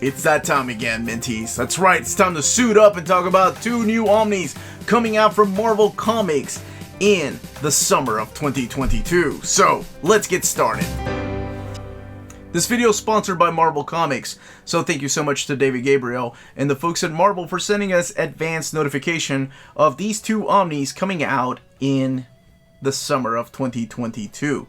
It's that time again, Minties. That's right, it's time to suit up and talk about two new Omnis coming out from Marvel Comics in the summer of 2022. So, let's get started. This video is sponsored by Marvel Comics, so thank you so much to David Gabriel and the folks at Marvel for sending us advance notification of these two Omnis coming out in the summer of 2022.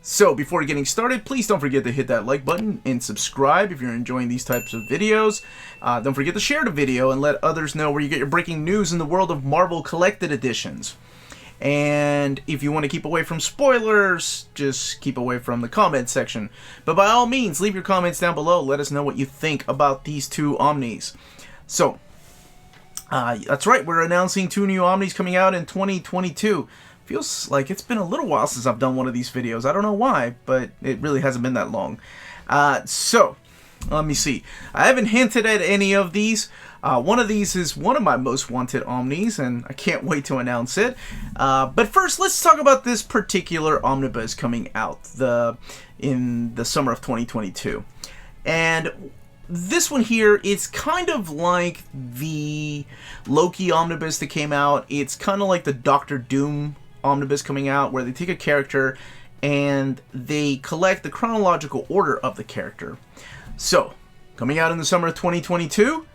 So, before getting started, please don't forget to hit that like button and subscribe if you're enjoying these types of videos. Don't forget to share the video and let others know where you get your breaking news in the world of Marvel Collected Editions. And if you want to keep away from spoilers, just keep away from the comment section. But by all means, leave your comments down below. Let us know what you think about these two Omnis. So, that's right, we're announcing two new Omnis coming out in 2022. Feels like it's been a little while since I've done one of these videos. I don't know why, but it really hasn't been that long. So, let me see. I haven't hinted at any of these. One of these is one of my most wanted Omnis, and I can't wait to announce it. But first, let's talk about this particular Omnibus coming out in the summer of 2022. And this one here, it's kind of like the Loki Omnibus that came out. It's kind of like the Doctor Doom Omnibus coming out, where they take a character and they collect the chronological order of the character. So, coming out in the summer of 2022,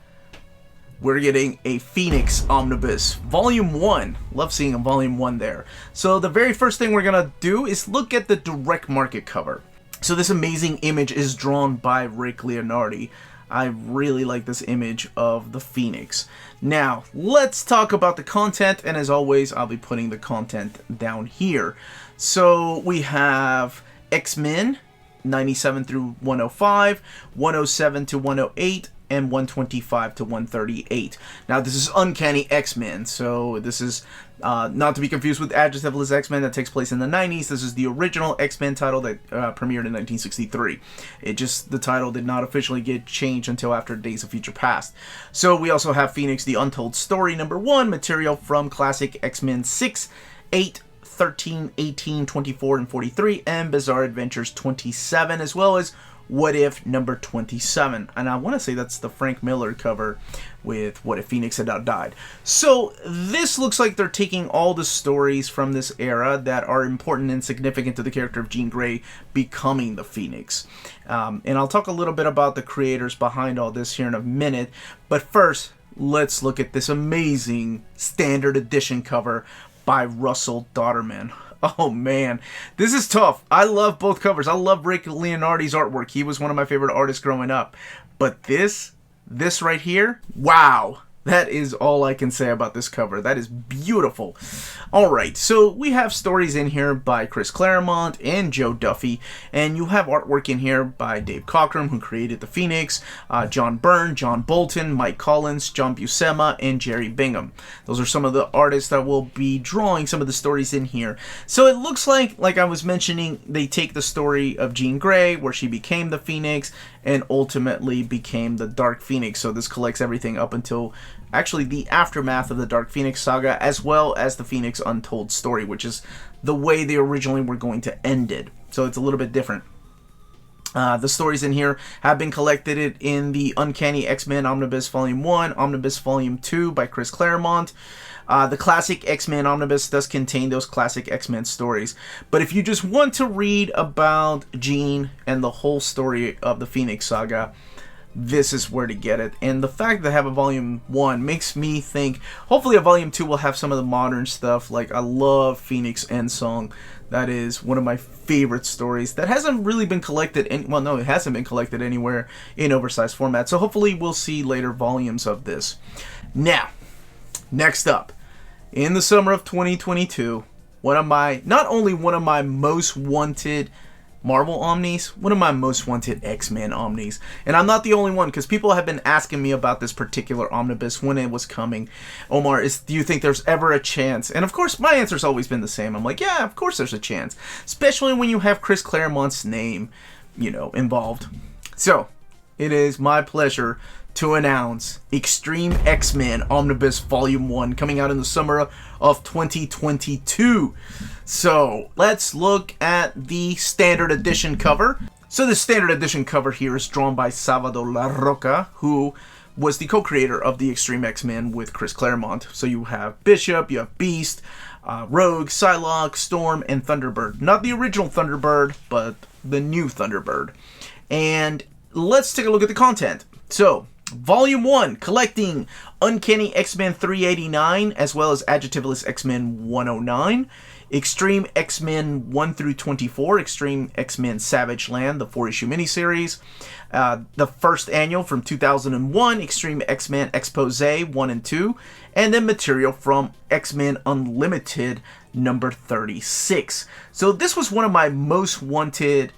we're getting a Phoenix Omnibus, Volume 1. Love seeing a Volume 1 there. So the very first thing we're going to do is look at the direct market cover. So this amazing image is drawn by Rick Leonardi. I really like this image of the Phoenix. Now, let's talk about the content, and as always, I'll be putting the content down here. So, we have X-Men, 97 through 105, 107 to 108, and 125 to 138. Now, this is Uncanny X-Men, so this is not to be confused with Adjectiveless X-Men that takes place in the 90s. This is the original X-Men title that premiered in 1963. The title did not officially get changed until after Days of Future Past. So we also have Phoenix, the Untold Story #1, material from classic X-Men 6, 8, 13, 18, 24, and 43, and Bizarre Adventures 27, as well as What If number 27. And I want to say that's the Frank Miller cover with What If Phoenix Had Not Died. So this looks like they're taking all the stories from this era that are important and significant to the character of Jean Grey becoming the Phoenix. And I'll talk a little bit about the creators behind all this here in a minute. But first, let's look at this amazing standard edition cover by Russell Dauterman. Oh man, this is tough. I love both covers. I love Rick Leonardi's artwork. He was one of my favorite artists growing up. But this right here, wow. That is all I can say about this cover. That is beautiful. Alright, so we have stories in here by Chris Claremont and Joe Duffy, and you have artwork in here by Dave Cockrum, who created the Phoenix, John Byrne, John Bolton, Mike Collins, John Buscema, and Jerry Bingham. Those are some of the artists that will be drawing some of the stories in here. So it looks like I was mentioning, they take the story of Jean Grey, where she became the Phoenix, and ultimately became the Dark Phoenix. So this collects everything up until actually the aftermath of the Dark Phoenix saga, as well as the Phoenix Untold Story, which is the way they originally were going to end it. So it's a little bit different. The stories in here have been collected in the Uncanny X-Men Omnibus Volume 1, Omnibus Volume 2 by Chris Claremont. The classic X-Men Omnibus does contain those classic X-Men stories. But if you just want to read about Jean and the whole story of the Phoenix saga, this is where to get it. And the fact that I have a Volume 1 makes me think hopefully a Volume 2 will have some of the modern stuff. Like, I love Phoenix Endsong. That is one of my favorite stories that hasn't really been collected. Well, no, it hasn't been collected anywhere in oversized format. So hopefully we'll see later volumes of this. Now, next up, in the summer of 2022, not only one of my most wanted Marvel Omnis, one of my most wanted X-Men Omnis. And I'm not the only one, because people have been asking me about this particular omnibus when it was coming. Omar, do you think there's ever a chance? And of course, my answer's always been the same. I'm like, yeah, of course there's a chance. Especially when you have Chris Claremont's name, involved. So, it is my pleasure to announce X-treme X-Men Omnibus Volume 1 coming out in the summer of 2022. So, let's look at the standard edition cover. So the standard edition cover here is drawn by Salvador Larroca, who was the co-creator of the X-treme X-Men with Chris Claremont. So you have Bishop, you have Beast, Rogue, Psylocke, Storm, and Thunderbird. Not the original Thunderbird, but the new Thunderbird. And let's take a look at the content. So, Volume 1, collecting Uncanny X-Men 389, as well as Adjectiveless X-Men 109. X-treme X-Men 1 through 24, X-treme X-Men Savage Land, the 4-issue miniseries. The first annual from 2001, X-treme X-Men Expose 1 and 2. And then material from X-Men Unlimited number 36. So this was one of my most wanted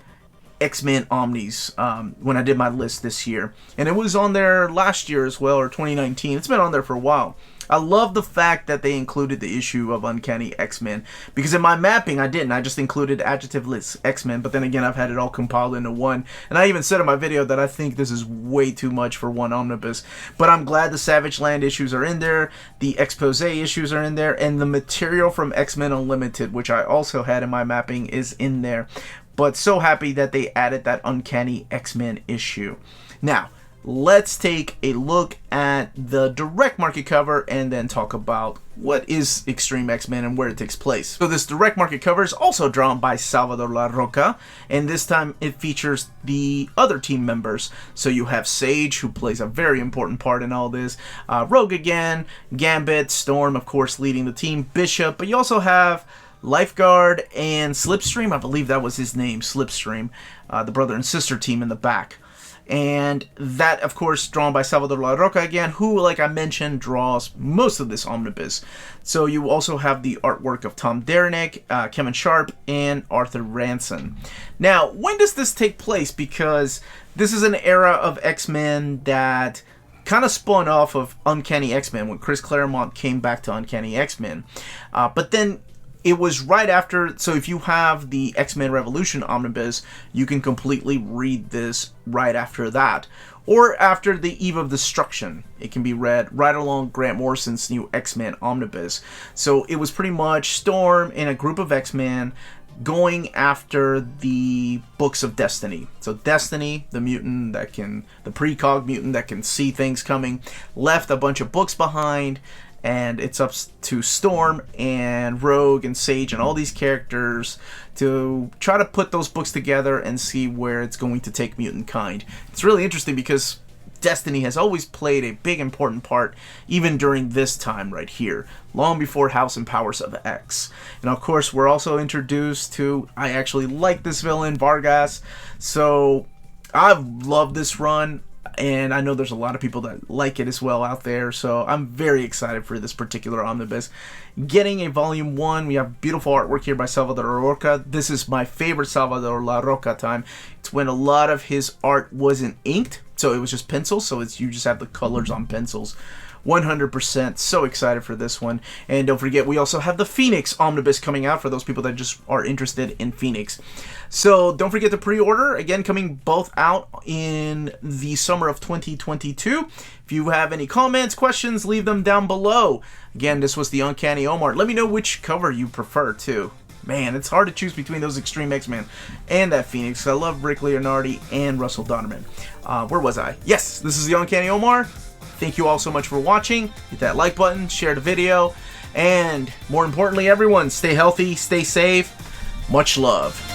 X-Men Omnis when I did my list this year. And it was on there last year as well, or 2019. It's been on there for a while. I love the fact that they included the issue of Uncanny X-Men, because in my mapping I didn't. I just included Adjectiveless X-Men, but then again I've had it all compiled into one. And I even said in my video that I think this is way too much for one omnibus. But I'm glad the Savage Land issues are in there, the Expose issues are in there, and the material from X-Men Unlimited, which I also had in my mapping, is in there. But so happy that they added that Uncanny X-Men issue. Now, let's take a look at the direct market cover and then talk about what is X-treme X-Men and where it takes place. So this direct market cover is also drawn by Salvador Larroca, and this time it features the other team members. So you have Sage, who plays a very important part in all this, Rogue again, Gambit, Storm, of course, leading the team, Bishop, but you also have Lifeguard and Slipstream. I believe that was his name, Slipstream, the brother and sister team in the back. And that, of course, drawn by Salvador Larroca again, who, like I mentioned, draws most of this omnibus. So you also have the artwork of Tom Derenick, Kevin Sharp, and Arthur Ranson. Now, when does this take place? Because this is an era of X-Men that kind of spun off of Uncanny X-Men when Chris Claremont came back to Uncanny X-Men. But then it was right after, so if you have the X-Men Revolution Omnibus, you can completely read this right after that. Or after the Eve of Destruction. It can be read right along Grant Morrison's new X-Men Omnibus. So it was pretty much Storm and a group of X-Men going after the Books of Destiny. So Destiny, the mutant that can, the precog mutant that can see things coming, left a bunch of books behind. And it's up to Storm and Rogue and Sage and all these characters to try to put those books together and see where it's going to take mutant kind. It's really interesting because Destiny has always played a big important part, even during this time right here, long before House and Powers of X. And of course, we're also introduced to, I actually like this villain, Vargas. So I love this run. And I know there's a lot of people that like it as well out there, so I'm very excited for this particular omnibus. Getting a volume 1, we have beautiful artwork here by Salvador Larroca. This is my favorite Salvador Larroca time. It's when a lot of his art wasn't inked, so it was just pencils, so you just have the colors on pencils. 100% so excited for this one. And don't forget, we also have the Phoenix Omnibus coming out for those people that just are interested in Phoenix. So don't forget to pre-order, again, coming both out in the summer of 2022. If you have any comments, questions, leave them down below. Again, this was the Uncanny Omar. Let me know which cover you prefer too. Man, it's hard to choose between those X-treme X-Men and that Phoenix. I love Rick Leonardi and Russell Donnerman. Where was I? Yes, this is the Uncanny Omar. Thank you all so much for watching. Hit that like button, share the video, and more importantly, everyone, stay healthy, stay safe. Much love.